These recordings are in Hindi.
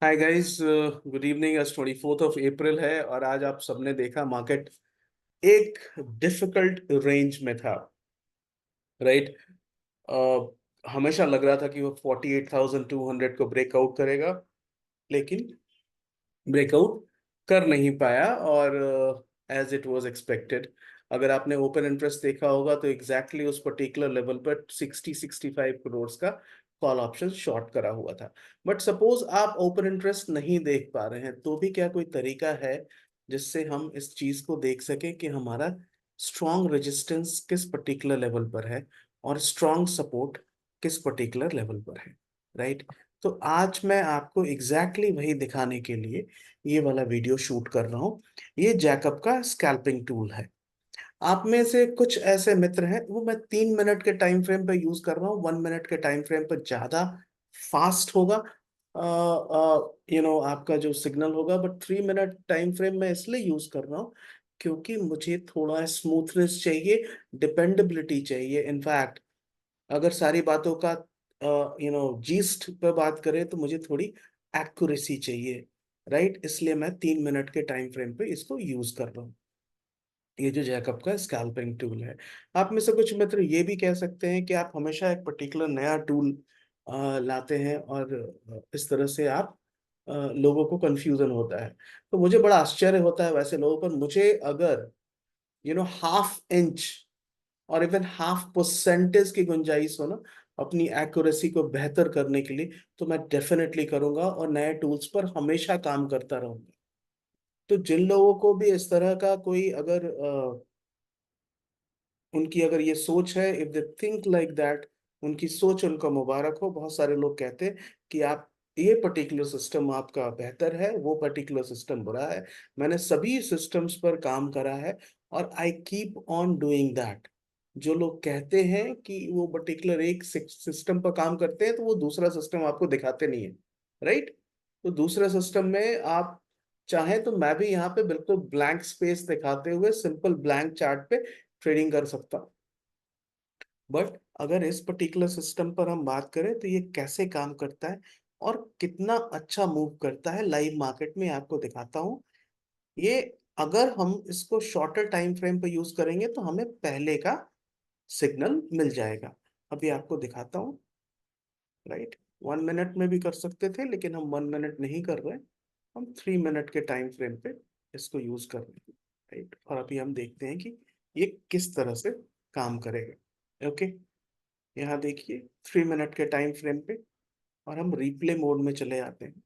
Hi guys, good evening. आज 24 अप्रैल है और आज आप सबने देखा मार्केट एक डिफिकल्ट रेंज में था। राइट। हमेशा लग रहा था कि वो 48,200 को ब्रेकआउट करेगा, लेकिन ब्रेकआउट कर नहीं पाया। और एज इट वाज एक्सपेक्टेड, अगर आपने ओपन इंटरेस्ट देखा होगा तो एग्जैक्टली उस पर्टिकुलर लेवल पर 60-65 करोड़ का कॉल ऑप्शन शॉर्ट करा हुआ था। बट सपोज आप ओपन इंटरेस्ट नहीं देख पा रहे हैं, तो भी क्या कोई तरीका है जिससे हम इस चीज को देख सके कि हमारा स्ट्रॉन्ग रेजिस्टेंस किस पर्टिकुलर लेवल पर है और स्ट्रॉन्ग सपोर्ट किस पर्टिकुलर लेवल पर है। राइट। तो आज मैं आपको एग्जैक्टली वही दिखाने के लिए ये वाला वीडियो शूट कर रहा हूँ। ये जैकब का स्कैल्पिंग टूल है। आप में से कुछ ऐसे मित्र हैं, वो मैं 3 मिनट के टाइम फ्रेम पे यूज कर रहा हूँ, 1 मिनट के टाइम फ्रेम पर ज्यादा फास्ट होगा आपका जो सिग्नल होगा। बट 3 मिनट टाइम फ्रेम में इसलिए यूज कर रहा हूँ क्योंकि मुझे थोड़ा स्मूथनेस चाहिए, डिपेंडेबिलिटी चाहिए। इनफैक्ट अगर सारी बातों का जीस्ट पे बात करें तो मुझे थोड़ी एक्यूरेसी चाहिए। राइट। इसलिए मैं 3 मिनट के टाइम फ्रेम पे इसको यूज कर रहा हूँ। ये जो जैकब का स्कैल्पिंग टूल है। आप में से कुछ मित्र ये भी कह सकते हैं कि आप हमेशा एक पर्टिकुलर नया टूल लाते हैं और इस तरह से आप लोगों को कंफ्यूजन होता है। तो मुझे बड़ा आश्चर्य होता है वैसे लोगों पर। मुझे अगर हाफ इंच और इवन हाफ परसेंटेज की गुंजाइश हो ना अपनी एक्यूरेसी को बेहतर करने के लिए, तो मैं डेफिनेटली करूंगा और नए टूल्स पर हमेशा काम करता रहूंगा। तो जिन लोगों को भी इस तरह का कोई अगर उनकी अगर ये सोच है, if they think like that, उनकी सोच उनका मुबारक हो। बहुत सारे लोग कहते हैं कि आप ये पर्टिकुलर सिस्टम आपका बेहतर है, वो पर्टिकुलर सिस्टम बुरा है। मैंने सभी सिस्टम्स पर काम करा है और I keep on doing that. जो लोग कहते हैं कि वो पर्टिकुलर एक सिस्टम पर काम करते हैं, तो वो दूसरा सिस्टम आपको दिखाते नहीं है। राइट। तो दूसरे सिस्टम में आप चाहें तो मैं भी यहाँ पे बिल्कुल ब्लैंक स्पेस दिखाते हुए सिंपल ब्लैंक चार्ट पे ट्रेडिंग कर सकता हूँ। बट अगर इस पर्टिकुलर सिस्टम पर हम बात करें तो ये कैसे काम करता है और कितना अच्छा मूव करता है लाइव मार्केट में, आपको दिखाता हूँ। ये अगर हम इसको शॉर्टर टाइम फ्रेम पर यूज करेंगे तो हमें पहले का सिग्नल मिल जाएगा। अभी आपको दिखाता हूँ। राइट। 1 मिनट में भी कर सकते थे, लेकिन हम 1 मिनट नहीं कर रहे, हम 3 मिनट के टाइम फ्रेम पे इसको यूज कर रहे हैं। राइट। और अभी हम देखते हैं कि ये किस तरह से काम करेगा। ओके। यहाँ देखिए 3 मिनट के टाइम फ्रेम पे, और हम रिप्ले मोड में चले आते हैं।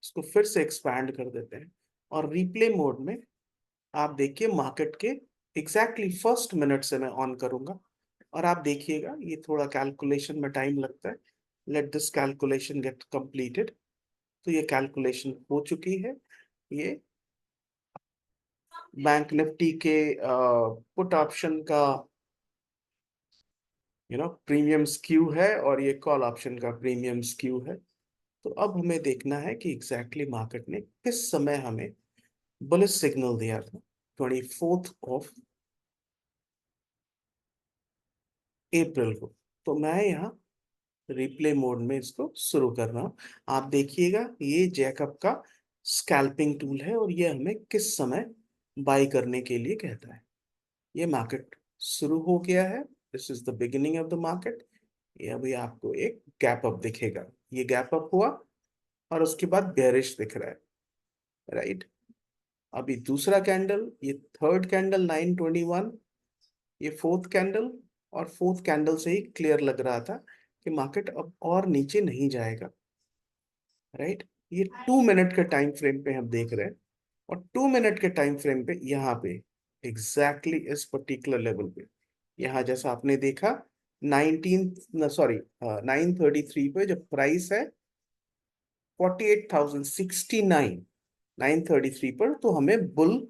इसको फिर से एक्सपैंड कर देते हैं और रिप्ले मोड में आप देखिए मार्केट के एग्जैक्टली फर्स्ट मिनट से मैं ऑन करूंगा। और आप देखिएगा ये थोड़ा कैलकुलेशन में टाइम लगता है। Let this calculation gate completed. तो ये कैलकुलेशन हो चुकी है। ये बैंक निफ्टी के पुट ऑप्शन का प्रीमियम स्क्यू है और ये कॉल ऑप्शन का प्रीमियम स्क्यू है। तो अब हमें देखना है कि एग्जैक्टली मार्केट ने किस समय हमें बुलिश सिग्नल दिया था। 24 अप्रैल को। तो मैं यहाँ रिप्ले मोड में इसको शुरू कर रहा हूँ। आप देखिएगा ये जैकब का स्कैल्पिंग टूल है और ये हमें किस समय बाई करने के लिए कहता है। ये मार्केट शुरू हो गया है। This is the beginning of the market. ये अभी आपको एक गैप अप दिखेगा। ये गैप अप हुआ और उसके बाद बेरिश दिख रहा है। राइट। अभी दूसरा कैंडल, ये थर्ड कैंडल 921, ये फोर्थ कैंडल, और फोर्थ कैंडल से ही क्लियर लग रहा था कि मार्केट अब और नीचे नहीं जाएगा। राइट। ये 2 मिनट के टाइम फ्रेम पे हम देख रहे हैं और 2 मिनट के टाइम फ्रेम पे यहाँ पे एग्जैक्टली इस पर्टिकुलर लेवल पे, यहाँ जैसा आपने देखा 933 पे जब प्राइस है 48,069, 933 पर, तो हमें बुल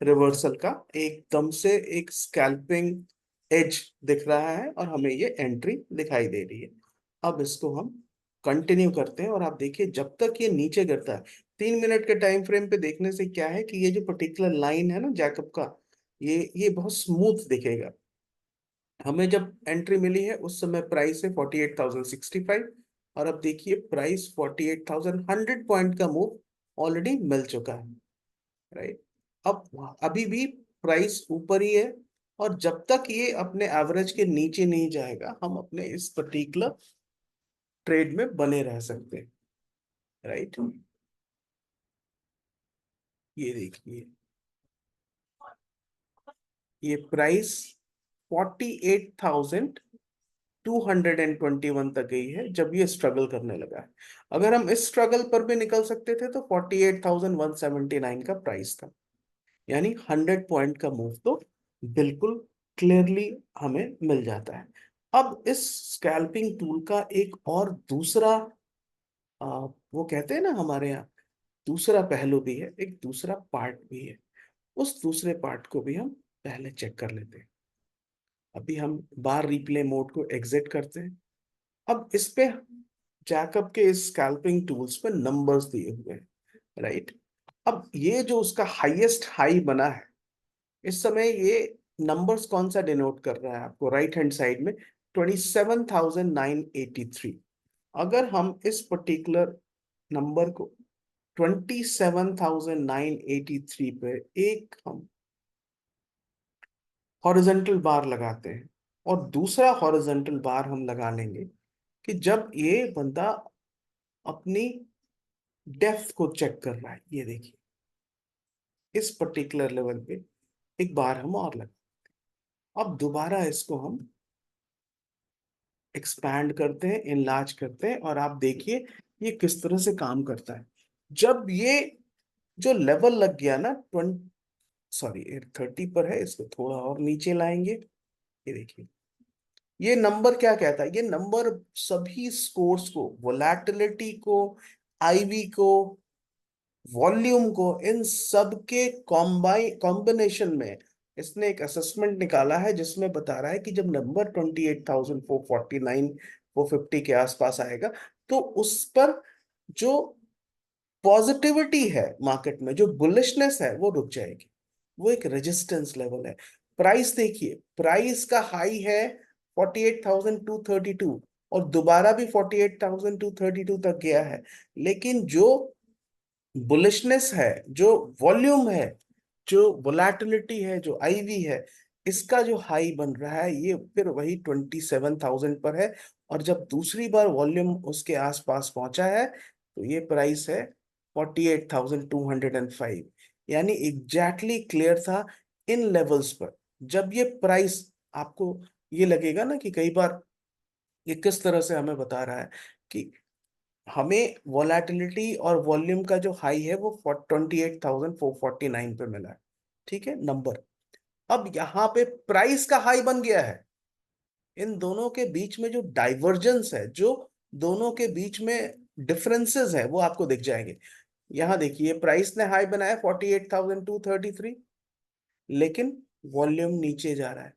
रिवर्सल का एकदम से एक स्कैल्पिंग एज दिख रहा है और हमें ये एंट्री दिखाई दे रही है। अब इसको हम कंटिन्यू करते हैं और आप देखिए जब तक ये नीचे गिरता है, 3 मिनट के टाइम फ्रेम पे देखने से क्या है कि ये जो पर्टिकुलर लाइन है ना जैकब का, ये बहुत स्मूथ दिखेगा। हमें जब एंट्री मिली है उस समय प्राइस है 48,065। और अब देखिए प्राइस 48,000, 100 पॉइंट का मूव ऑलरेडी मिल चुका है, राइट। अब अभी भी प्राइस ऊपर ही है, और जब तक ये अपने एवरेज के नीचे नहीं जाएगा हम अपने इस पर्टिकुलर ट्रेड में बने रह सकते हैं, राइट। ये देखिए ये प्राइस 48,221 तक गई है जब ये स्ट्रगल करने लगा है। अगर हम इस स्ट्रगल पर भी निकल सकते थे तो 48,179 का प्राइस था, यानी 100 पॉइंट का मूव तो बिल्कुल क्लियरली हमें मिल जाता है। अब इस स्कैल्पिंग टूल का एक और दूसरा आ, वो कहते हैं ना हमारे यहाँ दूसरा पहलू भी है, एक दूसरा पार्ट भी है। उस दूसरे पार्ट को भी हम पहले चेक कर लेते हैं। अभी हम बार रिप्ले मोड को एग्जिट करते हैं। अब इस पे जैकब के इस स्कैल्पिंग टूल्स पे नंबर्स दिए हुए हैं, राइट। अब ये जो उसका हाईएस्ट हाई बना है इस समय, ये नंबर्स कौन सा डिनोट कर रहा है आपको राइट हैंड साइड में? 27,983। अगर हम इस पर्टिकुलर नंबर को 27,983 पे एक हम हॉरिजॉन्टल बार लगाते हैं, और दूसरा हॉरिजॉन्टल बार हम लगा लेंगे कि जब ये बंदा अपनी डेप्थ को चेक कर रहा है, ये देखिए इस पर्टिकुलर लेवल पे एक बार हम और लगा। अब दोबारा इसको हम एक्सपैंड करते हैं, इनलार्ज करते हैं, और आप देखिए ये किस तरह से काम करता है। जब ये जो लेवल लग गया ना 20, सॉरी 30 पर है, इसको थोड़ा और नीचे लाएंगे। ये देखिए ये नंबर क्या कहता है, ये नंबर सभी स्कोर्स को, वोलेटिलिटी को, आईवी को, वॉल्यूम को, इन सब के कॉम्बिनेशन में इसने एक असेसमेंट निकाला है जिसमें बता रहा है कि जब नंबर 28,449 450 के आसपास आएगा तो उस पर जो पॉजिटिविटी है मार्केट में, जो बुलिशनेस है, वो रुक जाएगी। वो एक रेजिस्टेंस लेवल है। प्राइस देखिए, प्राइस का हाई है 48,232, और दोबारा भी 48,232 तक गया है, लेकिन जो बुलिशनेस है, जो वॉल्यूम है, जो वोलेटिलिटी है, जो आईवी है, इसका जो हाई बन रहा है ये फिर वही 27,000 पर है। और जब दूसरी बार वॉल्यूम उसके आसपास पहुंचा है तो ये प्राइस है 48,205, यानी एग्जैक्टली क्लियर था इन लेवल्स पर। जब ये प्राइस, आपको ये लगेगा ना कि कई बार ये किस तरह से हमें बता रहा है कि हमें वोलेटिलिटी और वॉल्यूम का जो हाई है वो 28,449 पे मिला है, ठीक है नंबर। अब यहाँ पे प्राइस का हाई बन गया है। इन दोनों के बीच में जो डाइवर्जेंस है, जो दोनों के बीच में डिफरेंसेस है, वो आपको दिख जाएंगे। यहाँ देखिए प्राइस ने हाई बनाया 48,233, लेकिन वॉल्यूम नीचे जा रहा है।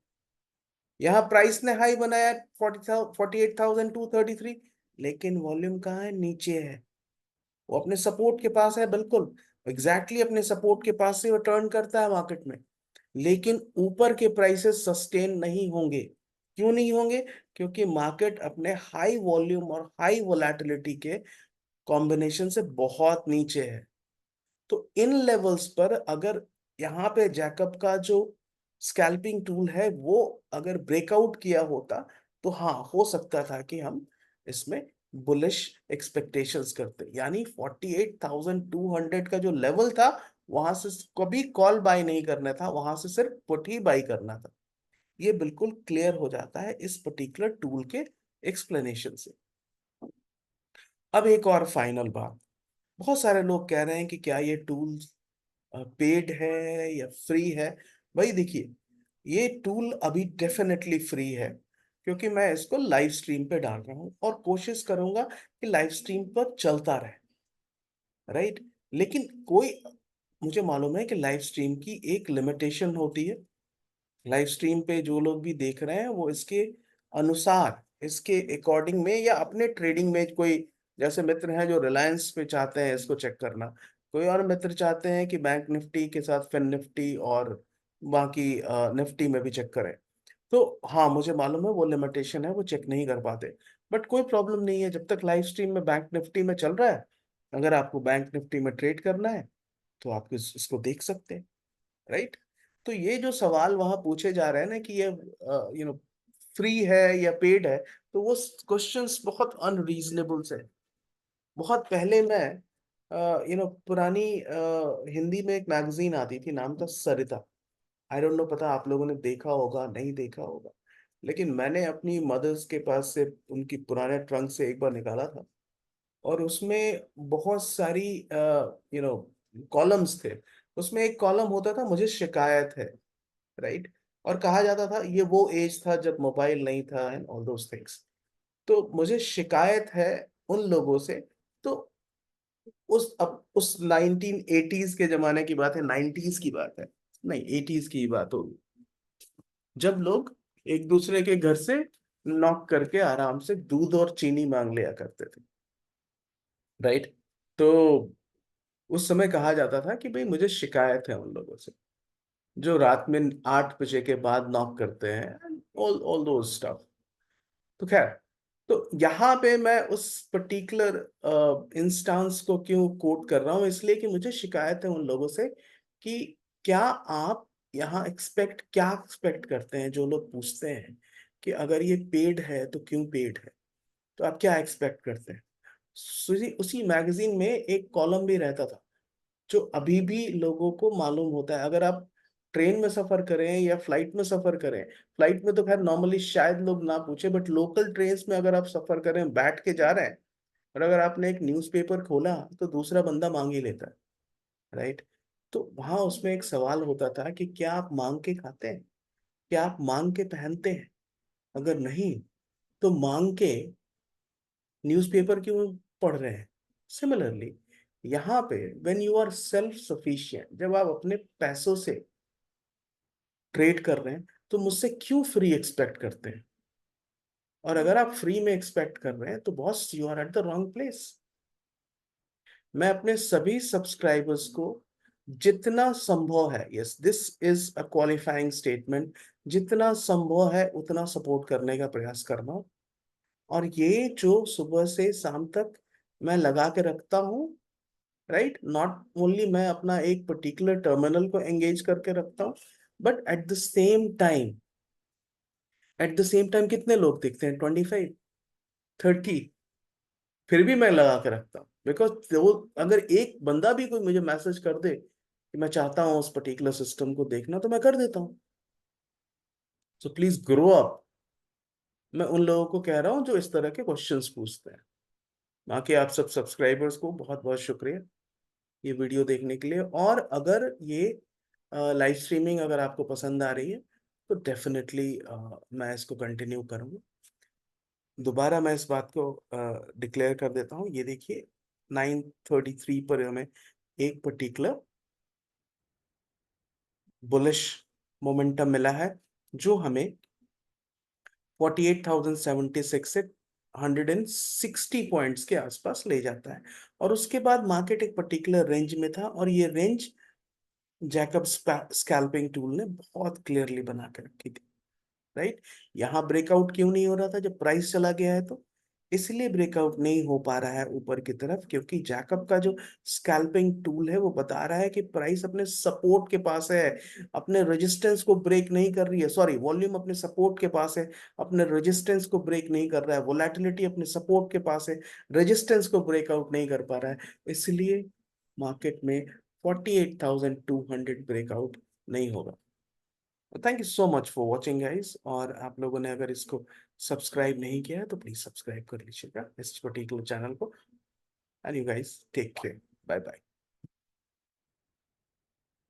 यहाँ प्राइस ने हाई बनाया 48,233, लेकिन वॉल्यूम कहाँ है? नीचे है। वो अपने सपोर्ट के पास है, बिल्कुल एग्जैक्टली अपने सपोर्ट के पास से वो टर्न करता है मार्केट में। लेकिन ऊपर के प्राइसेस सस्टेन नहीं होंगे। क्यों नहीं होंगे? क्योंकि मार्केट अपने हाई वॉल्यूम और हाई वोलेटिलिटी के कॉम्बिनेशन से बहुत नीचे है। तो इन लेवल्स पर अगर यहाँ पे जैकब का जो स्कैल्पिंग टूल है वो अगर ब्रेकआउट किया होता तो हाँ हो सकता था कि हम इसमें बुलिश एक्सपेक्टेशंस करते, यानी 48,200 का जो लेवल था वहां से कभी कॉल बाय नहीं करना था, वहां से सिर्फ पुट ही बाय करना था। ये बिल्कुल क्लियर हो जाता है इस पर्टिकुलर टूल के एक्सप्लेनेशन से। अब एक और फाइनल बात, बहुत सारे लोग कह रहे हैं कि क्या ये टूल पेड है या फ्री है। भाई देखिए ये टूल अभी डेफिनेटली फ्री है, क्योंकि मैं इसको लाइव स्ट्रीम पे डाल रहा हूँ और कोशिश करूंगा कि लाइव स्ट्रीम पर चलता रहे, राइट। लेकिन कोई, मुझे मालूम है कि लाइव स्ट्रीम की एक लिमिटेशन होती है। लाइव स्ट्रीम पे जो लोग भी देख रहे हैं वो इसके अनुसार, इसके अकॉर्डिंग में या अपने ट्रेडिंग में, कोई जैसे मित्र हैं जो रिलायंस पे चाहते हैं इसको चेक करना, कोई और मित्र चाहते हैं कि बैंक निफ्टी के साथ फिन निफ्टी और बाकी निफ्टी में भी चेक करें। तो हाँ मुझे मालूम है वो लिमिटेशन है, वो चेक नहीं कर पाते। बट कोई प्रॉब्लम नहीं है, जब तक लाइव स्ट्रीम में बैंक निफ्टी में चल रहा है, अगर आपको बैंक निफ्टी में ट्रेड करना है तो आप इसको देख सकते हैं, राइट। तो ये जो सवाल वहां पूछे जा रहे हैं ना कि ये फ्री है या पेड है, तो वो क्वेश्चंस बहुत अनरीजनेबल से। बहुत पहले मैं पुरानी हिंदी में एक मैगजीन आती थी, नाम था सरिता। आई डोंट नो, पता आप लोगों ने देखा होगा नहीं देखा होगा, लेकिन मैंने अपनी मदर्स के पास से उनकी पुराने ट्रंक से एक बार निकाला था, और उसमें बहुत सारी कॉलम्स थे। उसमें एक कॉलम होता था, मुझे शिकायत है, राइट। और कहा जाता था ये वो एज था जब मोबाइल नहीं था एंड ऑल दोस थिंग्स। तो मुझे शिकायत है उन लोगों से। तो उस 1980s के जमाने की बात है, 90s की बात है, नहीं 80s की बात होगी, जब लोग एक दूसरे के घर से नॉक करके आराम से दूध और चीनी मांग लिया करते थे, राइट। तो उस समय कहा जाता था कि भाई मुझे शिकायत है उन लोगों से जो रात में 8 बजे के बाद नॉक करते हैं, ऑल ऑल दो स्टफ। तो खैर, तो यहाँ पे मैं उस पर्टिकुलर इंस्टांस को क्यों कोट कर रहा हूँ, इसलिए कि मुझे शिकायत है उन लोगों से कि क्या आप यहाँ क्या एक्सपेक्ट करते हैं। जो लोग पूछते हैं कि अगर ये पेड है तो क्यों पेड है, तो आप क्या एक्सपेक्ट करते हैं। उसी मैगजीन में एक कॉलम भी रहता था जो अभी भी लोगों को मालूम होता है। अगर आप ट्रेन में सफर करें या फ्लाइट में सफर करें, फ्लाइट में तो खैर नॉर्मली शायद लोग ना पूछे, बट लोकल ट्रेन्स में अगर आप सफर करें, बैठ के जा रहे हैं, और अगर आपने एक न्यूज़पेपर खोला तो दूसरा बंदा मांग ही लेता है, राइट। तो वहां उसमें एक सवाल होता था कि क्या आप मांग के खाते हैं, क्या आप मांग के पहनते हैं, अगर नहीं तो मांग के न्यूज़पेपर क्यों पढ़ रहे हैं। सिमिलरली यहाँ पे when you are self sufficient, जब आप अपने पैसों से ट्रेड कर रहे हैं, तो मुझसे क्यों फ्री एक्सपेक्ट करते हैं। और अगर आप फ्री में एक्सपेक्ट कर रहे हैं तो boss you are at the wrong place. मैं अपने सभी सब्सक्राइबर्स को जितना संभव है, yes this is a qualifying statement, जितना संभव है उतना सपोर्ट करने का प्रयास कर रहा हूँ। और ये जो सुबह से शाम तक मैं लगा के रखता हूँ, राइट, नॉट ओनली मैं अपना एक पर्टिकुलर टर्मिनल को एंगेज करके रखता हूँ, but at the same time कितने लोग दिखते हैं, 25, 30, फिर भी मैं लगा के रखता हूँ। बिकॉज वो अगर एक बंदा भी कोई मुझे मैसेज कर दे कि मैं चाहता हूँ उस पर्टिकुलर सिस्टम को देखना, तो मैं कर देता हूँ। So please grow up. मैं उन लोगों को कह रहा हूँ जो इस तरह के क्वेश्चंस पूछते हैं। बाकी आप सब सब्सक्राइबर्स को बहुत बहुत शुक्रिया ये वीडियो देखने के लिए। और अगर ये लाइव स्ट्रीमिंग अगर आपको पसंद आ रही है तो डेफिनेटली मैं इसको कंटिन्यू करूँगा। दोबारा मैं इस बात को डिक्लेयर कर देता हूँ, ये देखिए 9:33 पर हमें एक पर्टिकुलर बुलिश मोमेंटम मिला है, जो हमें 48,076 से 160 पॉइंट्स के आसपास ले जाता है। और उसके बाद मार्केट एक पर्टिकुलर रेंज में था, और ये रेंज जैकब स्कैल्पिंग टूल ने बहुत क्लियरली बना के रखी थी, राइट। यहाँ ब्रेकआउट क्यों नहीं हो रहा था जब प्राइस चला गया है, तो इसलिए ब्रेकआउट नहीं हो पा रहा है ऊपर की तरफ, क्योंकि जैकब का जो स्कैल्पिंग टूल है वो बता रहा है कि प्राइस अपने सपोर्ट के पास है, अपने रेजिस्टेंस को ब्रेक नहीं कर रही है। सॉरी, वॉल्यूम अपने सपोर्ट के पास है, अपने रेजिस्टेंस को ब्रेक नहीं कर रहा है। वोलेटिलिटी अपने सपोर्ट के पास है, रेजिस्टेंस को ब्रेकआउट नहीं कर पा रहा है। इसलिए मार्केट में 48,200 ब्रेकआउट नहीं होगा। Thank you so much for watching guys. और आप लोगों ने अगर इसको सब्सक्राइब नहीं किया है तो प्लीज सब्सक्राइब कर लीजिएगा इस पर्टिकुलर चैनल को। And you guys take care, bye bye.